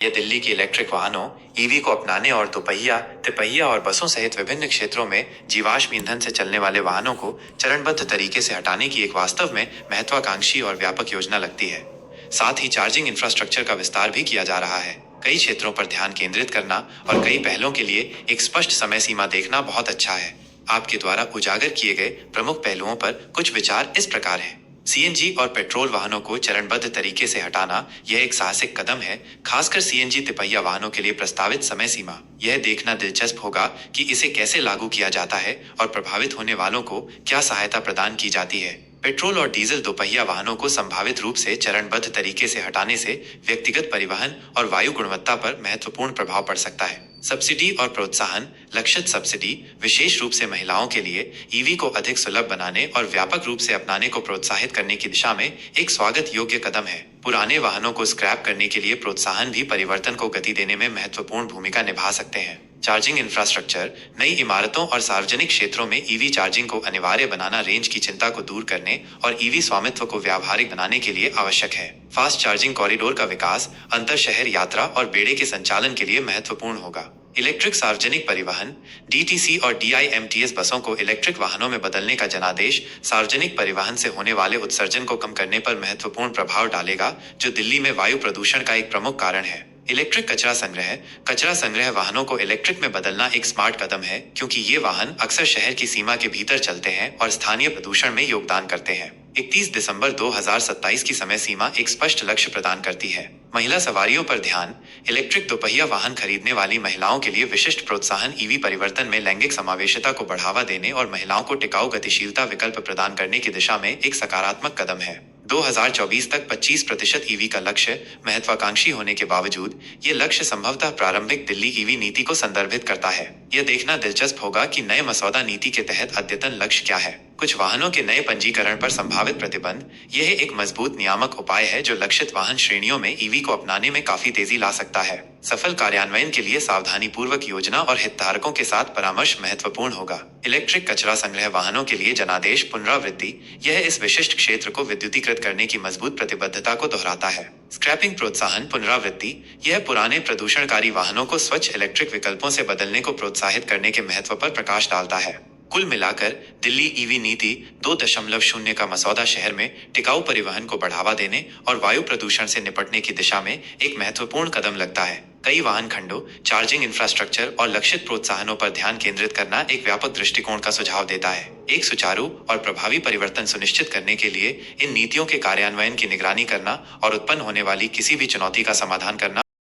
यह दिल्ली की इलेक्ट्रिक वाहनों ईवी को अपनाने और दोपहिया, तिपहिया और बसों सहित विभिन्न क्षेत्रों में जीवाश्म ईंधन से चलने वाले वाहनों को चरणबद्ध तरीके से हटाने की एक वास्तव में महत्वाकांक्षी और व्यापक योजना लगती है। साथ ही चार्जिंग इंफ्रास्ट्रक्चर का विस्तार भी किया जा रहा है। कई क्षेत्रों पर ध्यान केंद्रित करना और कई पहलों के लिए एक स्पष्ट समय सीमा देखना बहुत अच्छा है। आपके द्वारा उजागर किए गए प्रमुख पहलुओं पर कुछ विचार इस प्रकार है। सीएनजी और पेट्रोल वाहनों को चरणबद्ध तरीके से हटाना यह एक साहसिक कदम है, खासकर सीएनजी तिपहिया वाहनों के लिए प्रस्तावित समय सीमा। यह देखना दिलचस्प होगा कि इसे कैसे लागू किया जाता है और प्रभावित होने वालों को क्या सहायता प्रदान की जाती है। पेट्रोल और डीजल दोपहिया वाहनों को संभावित रूप से चरणबद्ध तरीके से हटाने से व्यक्तिगत परिवहन और वायु गुणवत्ता पर महत्वपूर्ण प्रभाव पड़ सकता है। सब्सिडी और प्रोत्साहन। लक्षित सब्सिडी विशेष रूप से महिलाओं के लिए ईवी को अधिक सुलभ बनाने और व्यापक रूप से अपनाने को प्रोत्साहित करने की दिशा में एक स्वागत योग्य कदम है। पुराने वाहनों को स्क्रैप करने के लिए प्रोत्साहन भी परिवर्तन को गति देने में महत्वपूर्ण भूमिका निभा सकते हैं। Charging infrastructure. नई इमारतों और सार्वजनिक क्षेत्रों में ईवी चार्जिंग को अनिवार्य बनाना रेंज की चिंता को दूर करने और ईवी स्वामित्व को व्यावहारिक बनाने के लिए आवश्यक है। फास्ट चार्जिंग कॉरिडोर का विकास अंतर शहर यात्रा और बेड़े के संचालन के लिए महत्वपूर्ण होगा। इलेक्ट्रिक सार्वजनिक परिवहन। डीटीसी और डीआईएमटीएस बसों को इलेक्ट्रिक वाहनों में बदलने का जनादेश सार्वजनिक परिवहन से होने वाले उत्सर्जन को कम करने पर महत्वपूर्ण प्रभाव डालेगा, जो दिल्ली में वायु प्रदूषण का एक प्रमुख कारण है। इलेक्ट्रिक कचरा संग्रह। कचरा संग्रह वाहनों को इलेक्ट्रिक में बदलना एक स्मार्ट कदम है, क्योंकि ये वाहन अक्सर शहर की सीमा के भीतर चलते हैं और स्थानीय प्रदूषण में योगदान करते हैं। 31 दिसंबर 2027 की समय सीमा एक स्पष्ट लक्ष्य प्रदान करती है। महिला सवारियों पर ध्यान। इलेक्ट्रिक दोपहिया वाहन खरीदने वाली महिलाओं के लिए विशिष्ट प्रोत्साहन ईवी परिवर्तन में लैंगिक समावेशिता को बढ़ावा देने और महिलाओं को टिकाऊ गतिशीलता विकल्प प्रदान करने की दिशा में एक सकारात्मक कदम है। 2024 तक 25% ईवी का लक्ष्य महत्वाकांक्षी होने के बावजूद ये लक्ष्य संभवतः प्रारंभिक दिल्ली ईवी नीति को संदर्भित करता है। यह देखना दिलचस्प होगा कि नए मसौदा नीति के तहत अद्यतन लक्ष्य क्या है। कुछ वाहनों के नए पंजीकरण पर संभावित प्रतिबंध। यह एक मजबूत नियामक उपाय है जो लक्षित वाहन श्रेणियों में ईवी को अपनाने में काफी तेजी ला सकता है। सफल कार्यान्वयन के लिए सावधानी पूर्वक योजना और हितधारकों के साथ परामर्श महत्वपूर्ण होगा। इलेक्ट्रिक कचरा संग्रह वाहनों के लिए जनादेश पुनरावृत्ति। यह इस विशिष्ट क्षेत्र को विद्युतीकृत करने की मजबूत प्रतिबद्धता को दोहराता है। स्क्रैपिंग प्रोत्साहन पुनरावृत्ति। यह पुराने प्रदूषणकारी वाहनों को स्वच्छ इलेक्ट्रिक विकल्पों से बदलने को प्रोत्साहित करने के महत्व पर प्रकाश डालता है। कुल मिलाकर दिल्ली ईवी नीति 2.0 का मसौदा शहर में टिकाऊ परिवहन को बढ़ावा देने और वायु प्रदूषण से निपटने की दिशा में एक महत्वपूर्ण कदम लगता है। कई वाहन खंडों, चार्जिंग इंफ्रास्ट्रक्चर और लक्षित प्रोत्साहनों पर ध्यान केंद्रित करना एक व्यापक दृष्टिकोण का सुझाव देता है। एक सुचारू और प्रभावी परिवर्तन सुनिश्चित करने के लिए इन नीतियों के कार्यान्वयन की निगरानी करना और उत्पन्न होने वाली किसी भी चुनौती का समाधान करना